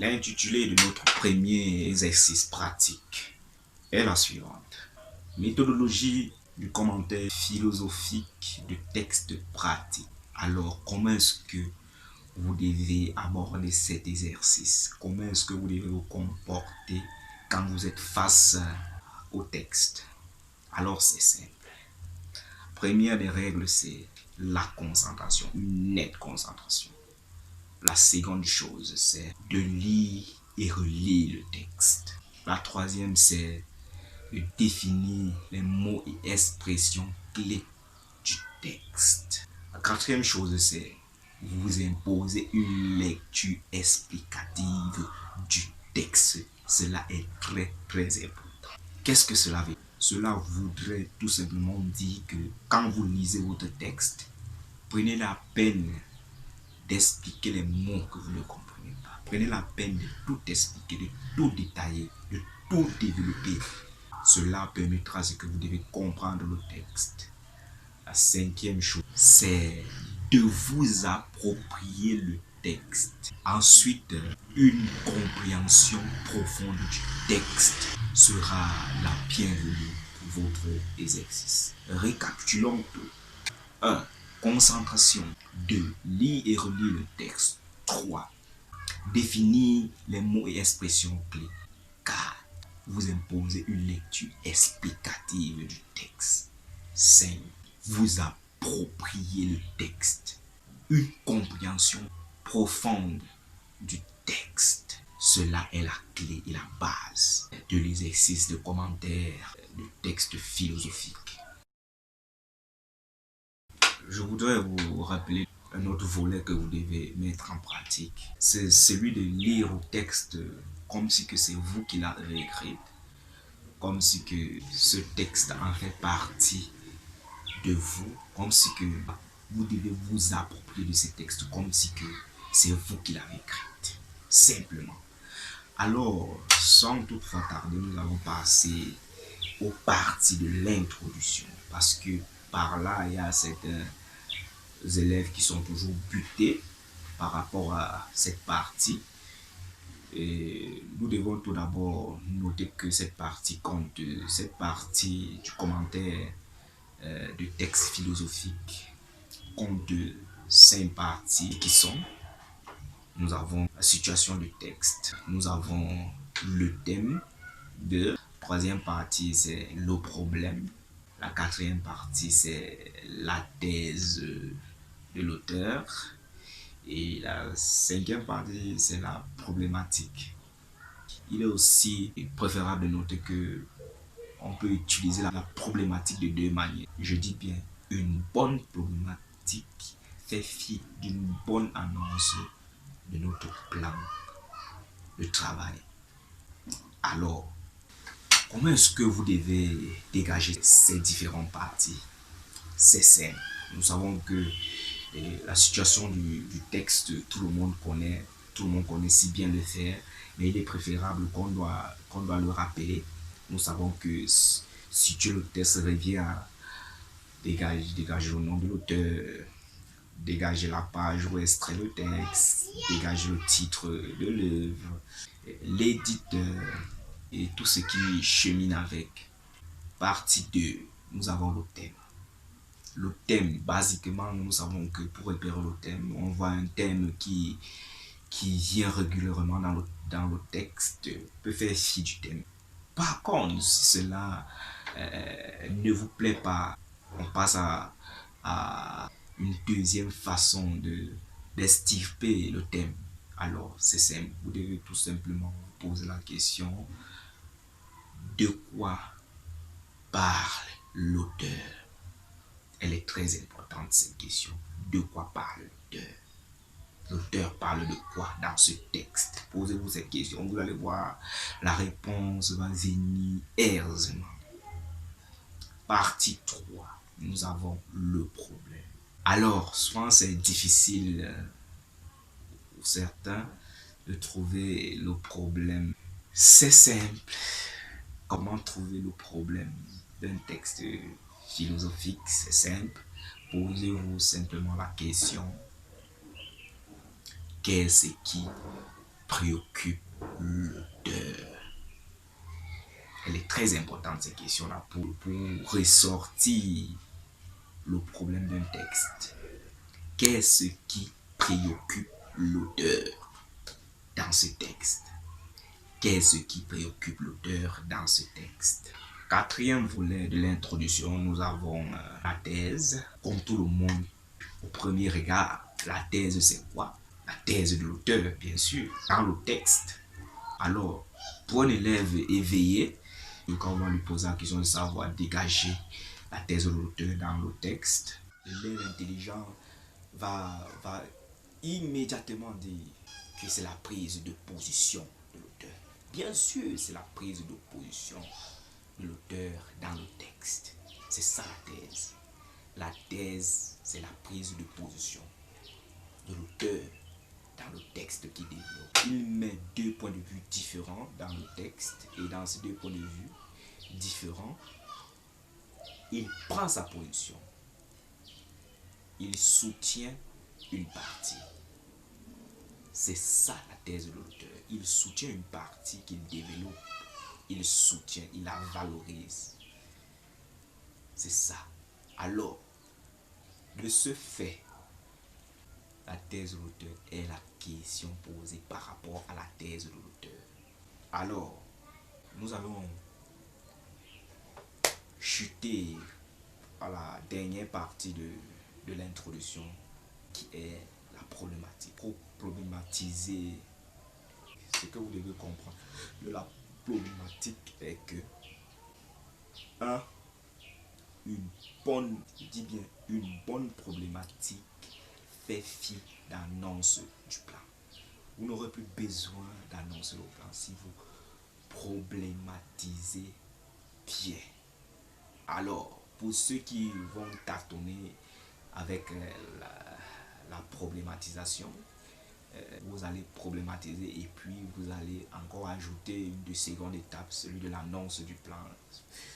L'intitulé de notre premier exercice pratique est la suivante. Méthodologie du commentaire philosophique de textes pratiques. Alors, comment est-ce que vous devez aborder cet exercice? Comment est-ce que vous devez vous comporter quand vous êtes face au texte? Alors, c'est simple. Première des règles, c'est la concentration, une nette concentration. La seconde chose, c'est de lire et relire le texte. La troisième, c'est de définir les mots et expressions clés du texte. La quatrième chose, c'est vous imposer une lecture explicative du texte. Cela est très important. Qu'est-ce que cela veut dire? Cela voudrait tout simplement dire que quand vous lisez votre texte, prenez la peine d'expliquer les mots que vous ne comprenez pas. Prenez la peine de tout expliquer, de tout détailler, de tout développer. Cela permettra ce que vous devez comprendre le texte. La cinquième chose, c'est de vous approprier le texte. Ensuite, une compréhension profonde du texte sera la bienvenue pour votre exercice. Récapitulons tout. 1. Concentration. 2. Lire et relire le texte. 3. Définir les mots et expressions clés. 4. Vous imposer une lecture explicative du texte. 5. Vous approprier le texte. Une compréhension profonde du texte. Cela est la clé et la base de l'exercice de commentaire de texte philosophique. Je voudrais vous rappeler un autre volet que vous devez mettre en pratique. C'est celui de lire le texte comme si que c'est vous qui l'avez écrit. Comme si que ce texte en fait partie de vous. Comme si que vous devez vous approprier de ce texte. Comme si que c'est vous qui l'avez écrit. Simplement. Alors, sans toutefois tarder, nous allons passer aux parties de l'introduction. Parce que par là, il y a certains élèves qui sont toujours butés par rapport à cette partie. Et nous devons tout d'abord noter que cette partie du commentaire de texte philosophique compte 5 parties qui sont: nous avons la situation du texte, nous avons le thème, la troisième partie c'est le problème, la quatrième partie c'est la thèse de l'auteur et la cinquième partie c'est la problématique. Il est aussi préférable de noter que on peut utiliser la problématique de deux manières. Je dis bien, une bonne problématique fait fi d'une bonne annonce de notre plan de travail. Alors, comment est-ce que vous devez dégager ces différentes parties? C'est simple. Nous savons que la situation du texte, tout le monde connaît si bien le faire, mais il est préférable qu'on doit le rappeler. Nous savons que si tu le texte revient à dégager le nom de l'auteur, dégager la page où extrait le texte, dégager le titre de l'œuvre, l'éditeur et tout ce qui chemine avec. Partie 2, nous avons le thème. Le thème, basiquement, nous savons que pour repérer le thème, on voit un thème qui vient régulièrement dans le texte, peut faire fi du thème. Par contre, si cela ne vous plaît pas, on passe à une deuxième façon d'extirper le thème. Alors, c'est simple, vous devez tout simplement vous poser la question: de quoi parle l'auteur? Elle est très importante, cette question. De quoi parle l'auteur? L'auteur parle de quoi dans ce texte? Posez-vous cette question, vous allez voir, la réponse va venir aisément. Partie 3, nous avons le problème. Alors, souvent c'est difficile pour certains de trouver le problème. C'est simple. Comment trouver le problème d'un texte philosophique? C'est simple. Posez-vous simplement la question: qu'est-ce qui préoccupe l'auteur? Elle est très importante cette question-là pour ressortir le problème d'un texte. Qu'est-ce qui préoccupe l'auteur dans ce texte? Qu'est-ce qui préoccupe l'auteur dans ce texte? Quatrième volet de l'introduction, nous avons la thèse. Comme tout le monde, au premier regard, la thèse c'est quoi? La thèse de l'auteur, bien sûr, dans le texte. Alors, pour un élève éveillé, quand on va lui poser la question de savoir dégager la thèse de l'auteur dans le texte, l'élève intelligent va immédiatement dire que c'est la prise de position de l'auteur. Bien sûr, c'est la prise de position de l'auteur dans le texte. C'est ça la thèse. La thèse, c'est la prise de position de l'auteur dans le texte qui développe. Il met deux points de vue différents dans le texte et dans ces deux points de vue différents, il prend sa position. Il soutient une partie. C'est ça la thèse de l'auteur. Il soutient une partie qu'il développe. Il soutient, il la valorise. C'est ça. Alors, de ce fait, la thèse de l'auteur est la question posée par rapport à la thèse de l'auteur. Alors, nous allons chuter à la dernière partie de l'introduction qui est la problématique. Pour problématiser, ce que vous devez comprendre de la problématique est que une bonne problématique fait fi d'annonce du plan. Vous n'aurez plus besoin d'annoncer le plan si vous problématisez bien. Alors, pour ceux qui vont tâtonner avec la problématisation, vous allez problématiser et puis vous allez encore ajouter une seconde étape, celui de l'annonce du plan.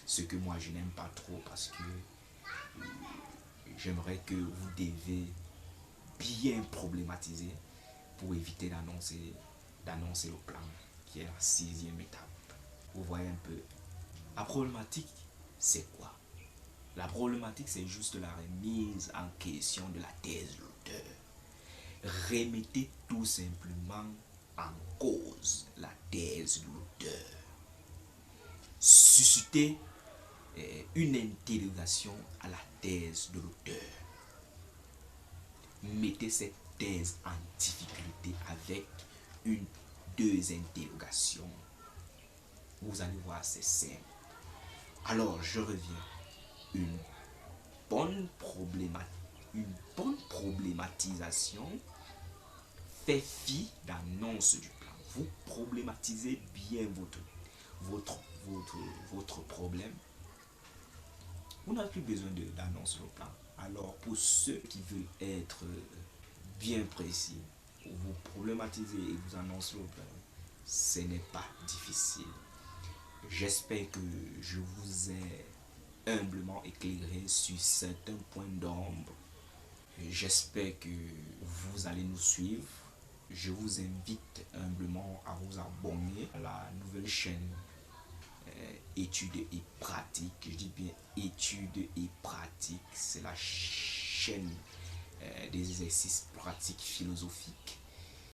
Ce que moi je n'aime pas trop parce que j'aimerais que vous devez bien problématiser pour éviter d'annoncer le plan, qui est la sixième étape. Vous voyez un peu. La problématique, c'est quoi? La problématique, c'est juste la remise en question de la thèse de l'auteur. Remettez tout simplement en cause la thèse de l'auteur. Suscitez une interrogation à la thèse de l'auteur. Mettez cette thèse en difficulté avec deux interrogations. Vous allez voir, c'est simple. Alors, je reviens. Une bonne problématisation fait fi d'annonce du plan. Vous problématisez bien votre problème. Vous n'avez plus besoin d'annonce le plan. Alors, pour ceux qui veulent être bien précis, vous problématisez et vous annoncez le plan, ce n'est pas difficile. J'espère que je vous ai humblement éclairé sur certains points d'ombre. J'espère que vous allez nous suivre. Je vous invite humblement à vous abonner à la nouvelle chaîne études et pratiques. Je dis bien études et pratiques. C'est la chaîne des exercices pratiques philosophiques.